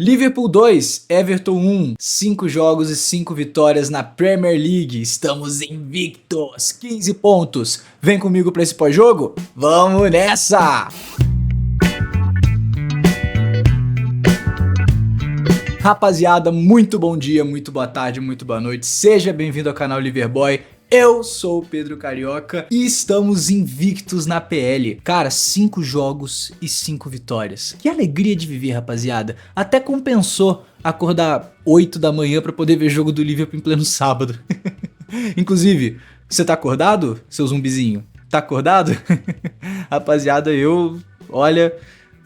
Liverpool 2, Everton 1, 5 jogos e 5 vitórias na Premier League. Estamos invictos, 15 pontos. Vem comigo para esse pós-jogo? Vamos nessa! Rapaziada, muito bom dia, muito boa tarde, muito boa noite. Seja bem-vindo ao canal Liverboy. Eu sou o Pedro Carioca e estamos invictos na PL. Cara, 5 jogos e 5 vitórias. Que alegria de viver, rapaziada. Até compensou acordar 8 da manhã pra poder ver jogo do Liverpool em pleno sábado. Inclusive, você tá acordado, seu zumbizinho? Tá acordado? Rapaziada, olha...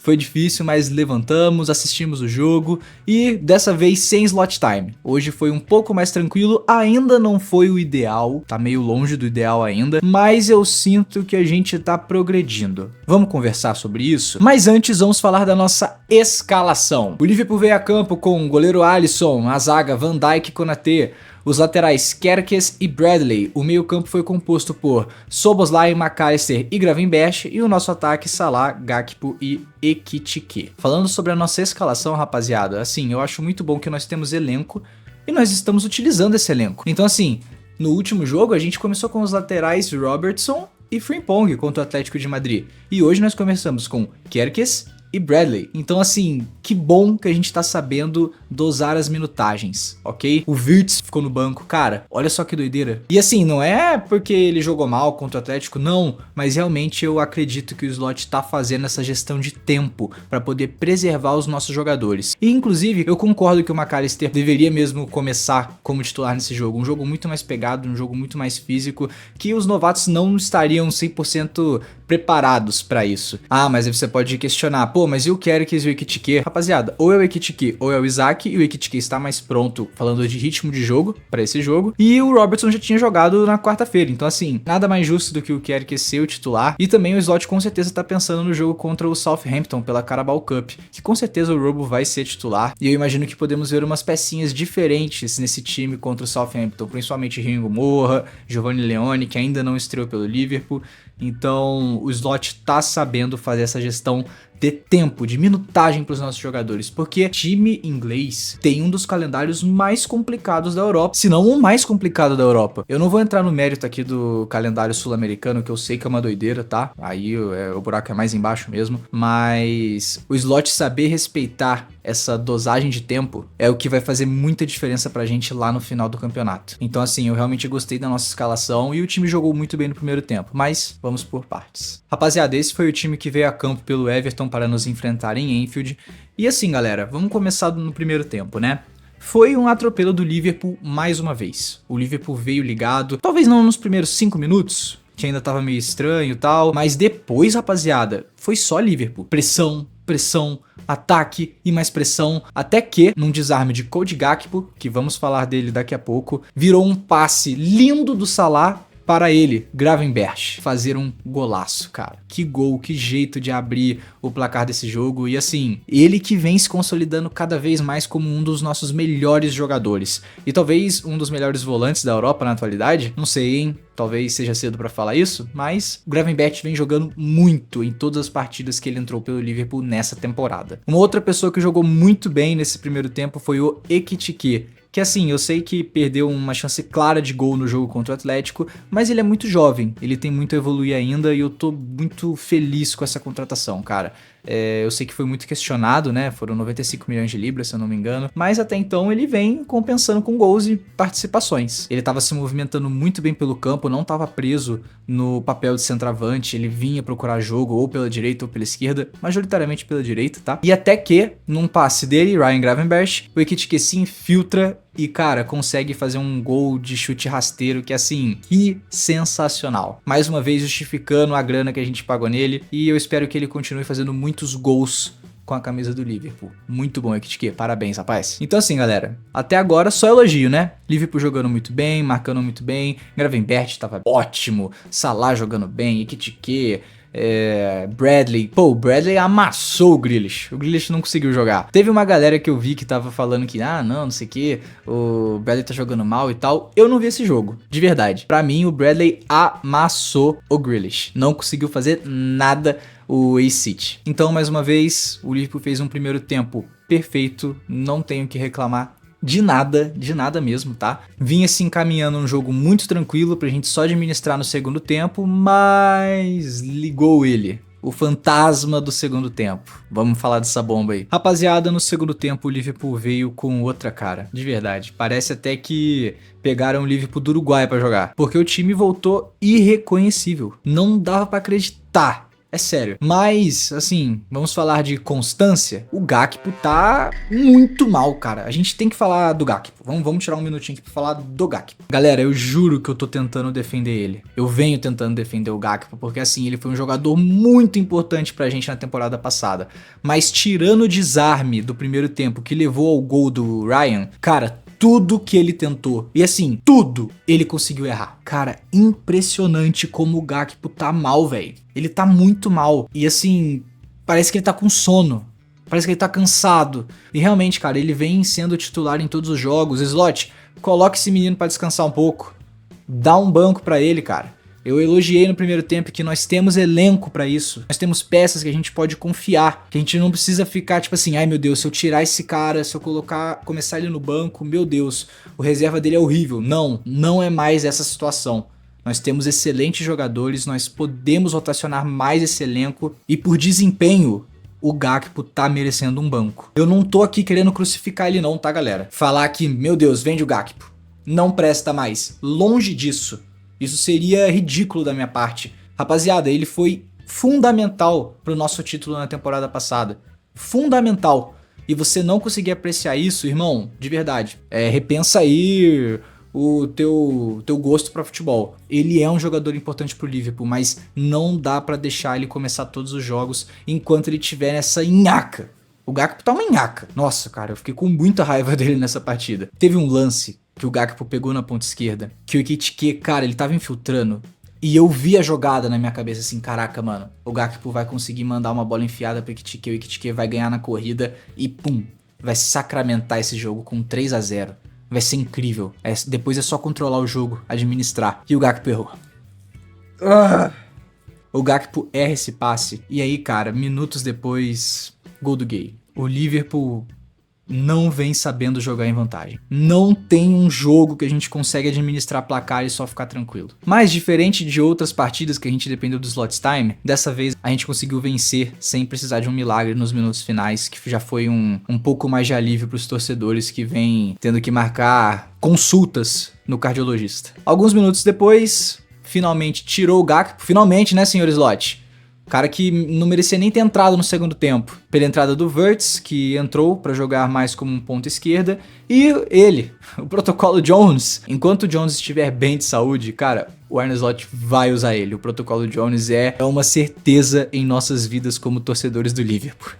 Foi difícil, mas levantamos, assistimos o jogo e dessa vez sem slot time. Hoje foi um pouco mais tranquilo, ainda não foi o ideal, tá meio longe do ideal ainda, mas eu sinto que a gente tá progredindo. Vamos conversar sobre isso? Mas antes vamos falar da nossa escalação. O Liverpool veio a campo com o goleiro Alisson, a zaga Van Dijk e Konaté, os laterais Kerkez e Bradley, o meio campo foi composto por Szoboszlai, McAllister e Gravenberch e o nosso ataque Salah, Gakpo e Ekitike. Falando sobre a nossa escalação, rapaziada, assim, eu acho muito bom que nós temos elenco e nós estamos utilizando esse elenco. Então assim, no último jogo a gente começou com os laterais Robertson e Frimpong contra o Atlético de Madrid. E hoje nós começamos com Kerkez e Bradley. Então assim, que bom que a gente tá sabendo dosar as minutagens, ok? O Wirtz ficou no banco, cara, olha só que doideira. E assim, não é porque ele jogou mal contra o Atlético, não, mas realmente eu acredito que o Slot tá fazendo essa gestão de tempo pra poder preservar os nossos jogadores. E inclusive, eu concordo que o McAllister deveria mesmo começar como titular nesse jogo, um jogo muito mais pegado, um jogo muito mais físico, que os novatos não estariam 100% preparados pra isso. Ah, mas aí você pode questionar, pô, mas e o Kerkez e o Ekitike? Rapaziada, ou é o Ekitike ou é o Isaac, e o Ekitike está mais pronto falando de ritmo de jogo pra esse jogo, e o Robertson já tinha jogado na quarta-feira, então assim, nada mais justo do que o Kerkez ser o titular, e também o Slot com certeza tá pensando no jogo contra o Southampton pela Carabao Cup, que com certeza o Robo vai ser titular, e eu imagino que podemos ver umas pecinhas diferentes nesse time contra o Southampton, principalmente Ringo Moura, Giovanni Leone, que ainda não estreou pelo Liverpool. Então o Slot tá sabendo fazer essa gestão de tempo, de minutagem para os nossos jogadores, porque time inglês tem um dos calendários mais complicados da Europa, se não o mais complicado da Europa. Eu não vou entrar no mérito aqui do calendário sul-americano, que eu sei que é uma doideira, tá? Aí o buraco é mais embaixo mesmo, mas o Slot saber respeitar essa dosagem de tempo é o que vai fazer muita diferença pra gente lá no final do campeonato. Então assim, eu realmente gostei da nossa escalação e o time jogou muito bem no primeiro tempo, mas vamos por partes. Rapaziada, esse foi o time que veio a campo pelo Everton para nos enfrentar em Anfield. E assim, galera, vamos começar no primeiro tempo, né? Foi um atropelo do Liverpool mais uma vez. O Liverpool veio ligado, talvez não nos primeiros 5 minutos, que ainda tava meio estranho e tal, mas depois, rapaziada, foi só Liverpool. Pressão, ataque e mais pressão, até que, num desarme de Cody Gakpo, que vamos falar dele daqui a pouco, virou um passe lindo do Salah para ele, Gravenberch, fazer um golaço, cara. Que gol, que jeito de abrir o placar desse jogo. E assim, ele que vem se consolidando cada vez mais como um dos nossos melhores jogadores. E talvez um dos melhores volantes da Europa na atualidade. Não sei, hein? Talvez seja cedo pra falar isso, mas o Gravenberch vem jogando muito em todas as partidas que ele entrou pelo Liverpool nessa temporada. Uma outra pessoa que jogou muito bem nesse primeiro tempo foi o Ekitike, que assim, eu sei que perdeu uma chance clara de gol no jogo contra o Atlético, mas ele é muito jovem, ele tem muito a evoluir ainda e eu tô muito feliz com essa contratação, cara. Eu sei que foi muito questionado, né? Foram 95 milhões de libras, se eu não me engano. Mas até então ele vem compensando com gols e participações. Ele estava se movimentando muito bem pelo campo, não estava preso no papel de centroavante. Ele vinha procurar jogo ou pela direita ou pela esquerda, majoritariamente pela direita, tá? E até que, num passe dele, Ryan Gravenberch, o Ekitike se infiltra e, cara, consegue fazer um gol de chute rasteiro que, assim, que sensacional. Mais uma vez justificando a grana que a gente pagou nele e eu espero que ele continue fazendo muitos gols com a camisa do Liverpool. Muito bom, Ekitike. Parabéns, rapaz. Então assim, galera, até agora só elogio, né? Liverpool jogando muito bem, marcando muito bem, Gravenberch tava ótimo, Salah jogando bem, Ekitike... Bradley, pô, o Bradley amassou o Grealish não conseguiu jogar. Teve uma galera que eu vi que tava falando que, não sei o que, o Bradley tá jogando mal e tal. Eu não vi esse jogo, de verdade. Pra mim, o Bradley amassou o Grealish, não conseguiu fazer nada o City. Então, mais uma vez, o Liverpool fez um primeiro tempo perfeito, não tenho que reclamar de nada mesmo, tá? Vinha se encaminhando um jogo muito tranquilo pra gente só administrar no segundo tempo, mas ligou ele. O fantasma do segundo tempo. Vamos falar dessa bomba aí. Rapaziada, no segundo tempo o Liverpool veio com outra cara. De verdade. Parece até que pegaram o Liverpool do Uruguai pra jogar. Porque o time voltou irreconhecível. Não dava pra acreditar. É sério. Mas, assim, vamos falar de constância. O Gakpo tá muito mal, cara. A gente tem que falar do Gakpo. Vamos tirar um minutinho aqui pra falar do Gakpo. Galera, eu juro que eu tô tentando defender ele. Eu venho tentando defender o Gakpo, porque assim, ele foi um jogador muito importante pra gente na temporada passada. Mas tirando o desarme do primeiro tempo que levou ao gol do Ryan, cara, tudo que ele tentou, e assim, tudo, ele conseguiu errar. Cara, impressionante como o Gakpo tá mal, velho. Ele tá muito mal. E assim, parece que ele tá com sono. Parece que ele tá cansado. E realmente, cara, ele vem sendo titular em todos os jogos. Slot, coloca esse menino pra descansar um pouco. Dá um banco pra ele, cara. Eu elogiei no primeiro tempo que nós temos elenco pra isso. Nós temos peças que a gente pode confiar. Que a gente não precisa ficar tipo assim, ai meu Deus, se eu tirar esse cara, se eu começar ele no banco, meu Deus, o reserva dele é horrível. Não é mais essa situação. Nós temos excelentes jogadores, nós podemos rotacionar mais esse elenco e por desempenho, o Gakpo tá merecendo um banco. Eu não tô aqui querendo crucificar ele não, tá galera? Falar que, meu Deus, vende o Gakpo. Não presta mais. Longe disso. Isso seria ridículo da minha parte. Rapaziada, ele foi fundamental pro nosso título na temporada passada. Fundamental. E você não conseguir apreciar isso, irmão, de verdade. Repensa aí o teu gosto pra futebol. Ele é um jogador importante pro Liverpool, mas não dá pra deixar ele começar todos os jogos enquanto ele tiver nessa nhaca. O Gakpo tá uma nhaca. Nossa, cara, eu fiquei com muita raiva dele nessa partida. Teve um lance que o Gakpo pegou na ponta esquerda, que o Ekitike, cara, ele tava infiltrando, e eu vi a jogada na minha cabeça assim, caraca, mano, o Gakpo vai conseguir mandar uma bola enfiada pro Ekitike, o Ekitike vai ganhar na corrida e pum, vai sacramentar esse jogo com 3-0. Vai ser incrível. Depois é só controlar o jogo, administrar. E o Gakpo errou. O Gakpo erra esse passe, e aí, cara, minutos depois, gol do Gay. O Liverpool não vem sabendo jogar em vantagem. Não tem um jogo que a gente consegue administrar placar e só ficar tranquilo. Mas diferente de outras partidas que a gente dependeu do slot time, dessa vez a gente conseguiu vencer sem precisar de um milagre nos minutos finais, que já foi um pouco mais de alívio para os torcedores que vêm tendo que marcar consultas no cardiologista. Alguns minutos depois, finalmente tirou o Gakpo. Finalmente, né, senhor Slot? Cara que não merecia nem ter entrado no segundo tempo. Pela entrada do Wirtz, que entrou pra jogar mais como um ponta esquerda. E ele, o protocolo Jones. Enquanto o Jones estiver bem de saúde, cara, o Arne Slot vai usar ele. O protocolo Jones é uma certeza em nossas vidas como torcedores do Liverpool.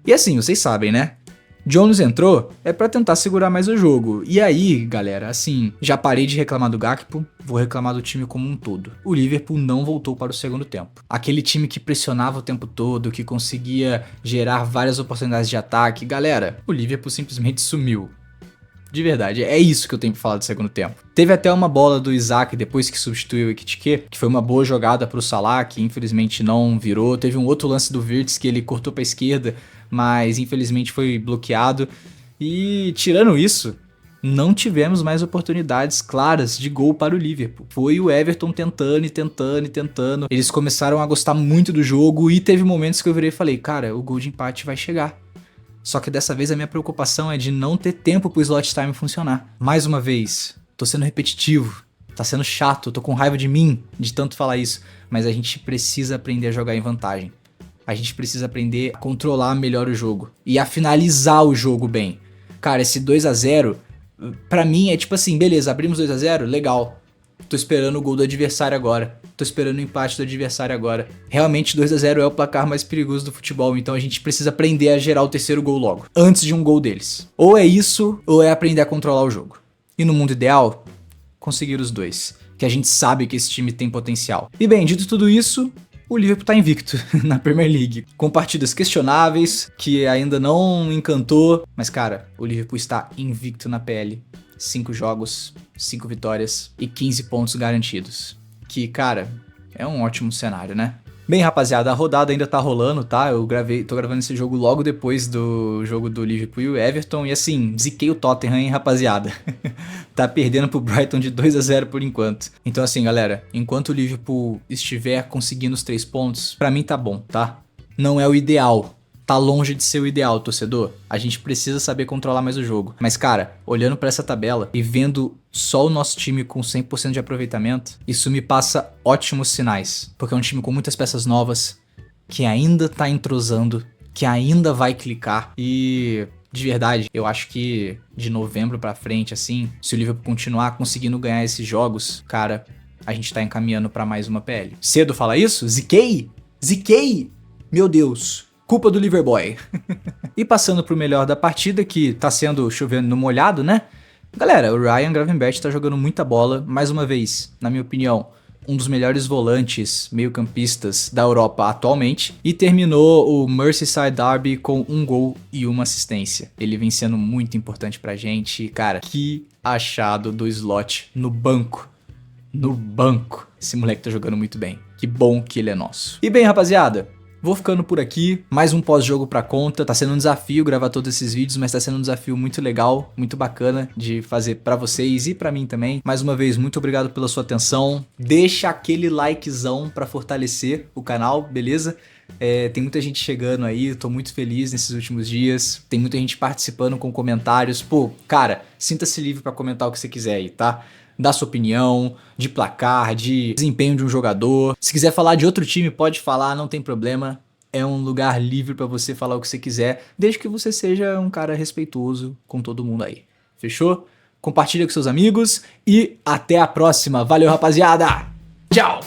E assim, vocês sabem, né? Jones entrou pra tentar segurar mais o jogo. E aí, galera, assim, já parei de reclamar do Gakpo, vou reclamar do time como um todo. O Liverpool não voltou para o segundo tempo. Aquele time que pressionava o tempo todo, que conseguia gerar várias oportunidades de ataque. Galera, o Liverpool simplesmente sumiu. De verdade, é isso que eu tenho pra falar do segundo tempo. Teve até uma bola do Isaac depois que substituiu o Ekitike, que foi uma boa jogada pro Salah, que infelizmente não virou. Teve um outro lance do Wirtz que ele cortou pra esquerda, mas infelizmente foi bloqueado. E tirando isso, não tivemos mais oportunidades claras de gol para o Liverpool. Foi o Everton tentando. Eles começaram a gostar muito do jogo e teve momentos que eu virei e falei, cara, o gol de empate vai chegar. Só que dessa vez a minha preocupação é de não ter tempo pro slot time funcionar. Mais uma vez, tô sendo repetitivo, tá sendo chato, tô com raiva de mim de tanto falar isso, mas a gente precisa aprender a jogar em vantagem. A gente precisa aprender a controlar melhor o jogo e a finalizar o jogo bem. Cara, esse 2-0, pra mim é tipo assim, beleza, abrimos 2-0, legal. Tô esperando o gol do adversário agora. Tô esperando o empate do adversário agora. Realmente 2-0 é o placar mais perigoso do futebol, então a gente precisa aprender a gerar o terceiro gol logo, antes de um gol deles. Ou é isso, ou é aprender a controlar o jogo. E no mundo ideal, conseguir os dois, que a gente sabe que esse time tem potencial. E bem, dito tudo isso, o Liverpool tá invicto na Premier League, com partidas questionáveis, que ainda não encantou, mas cara, o Liverpool está invicto na PL. 5 jogos, 5 vitórias e 15 pontos garantidos. Que, cara, é um ótimo cenário, né? Bem, rapaziada, a rodada ainda tá rolando, tá? Tô gravando esse jogo logo depois do jogo do Liverpool e o Everton. E assim, ziquei o Tottenham, hein, rapaziada? Tá perdendo pro Brighton de 2-0 por enquanto. Então assim, galera, enquanto o Liverpool estiver conseguindo os 3 pontos, pra mim tá bom, tá? Não é o ideal. Tá longe de ser o ideal, torcedor. A gente precisa saber controlar mais o jogo. Mas, cara, olhando pra essa tabela e vendo só o nosso time com 100% de aproveitamento, isso me passa ótimos sinais. Porque é um time com muitas peças novas, que ainda tá entrosando, que ainda vai clicar. E, de verdade, eu acho que de novembro pra frente, assim, se o Liverpool continuar conseguindo ganhar esses jogos, cara, a gente tá encaminhando pra mais uma PL. Cedo falar isso? Ziquei? Ziquei? Meu Deus. Culpa do Liverboy. E passando pro melhor da partida, que tá sendo chovendo no molhado, né? Galera, o Ryan Gravenberch tá jogando muita bola. Mais uma vez, na minha opinião, um dos melhores volantes meio-campistas da Europa atualmente. E terminou o Merseyside Derby com 1 gol e 1 assistência. Ele vem sendo muito importante pra gente. Cara, que achado do Slot no banco. No banco. Esse moleque tá jogando muito bem. Que bom que ele é nosso. E bem, rapaziada, vou ficando por aqui, mais um pós-jogo pra conta. Tá sendo um desafio gravar todos esses vídeos, mas tá sendo um desafio muito legal, muito bacana de fazer pra vocês e pra mim também. Mais uma vez, muito obrigado pela sua atenção. Deixa aquele likezão pra fortalecer o canal, beleza? Tem muita gente chegando aí, tô muito feliz nesses últimos dias. Tem muita gente participando com comentários. Pô, cara, sinta-se livre pra comentar o que você quiser aí, tá? Dar sua opinião, de placar, de desempenho de um jogador. Se quiser falar de outro time, pode falar, não tem problema. É um lugar livre pra você falar o que você quiser, desde que você seja um cara respeitoso com todo mundo aí. Fechou? Compartilha com seus amigos e até a próxima. Valeu, rapaziada! Tchau!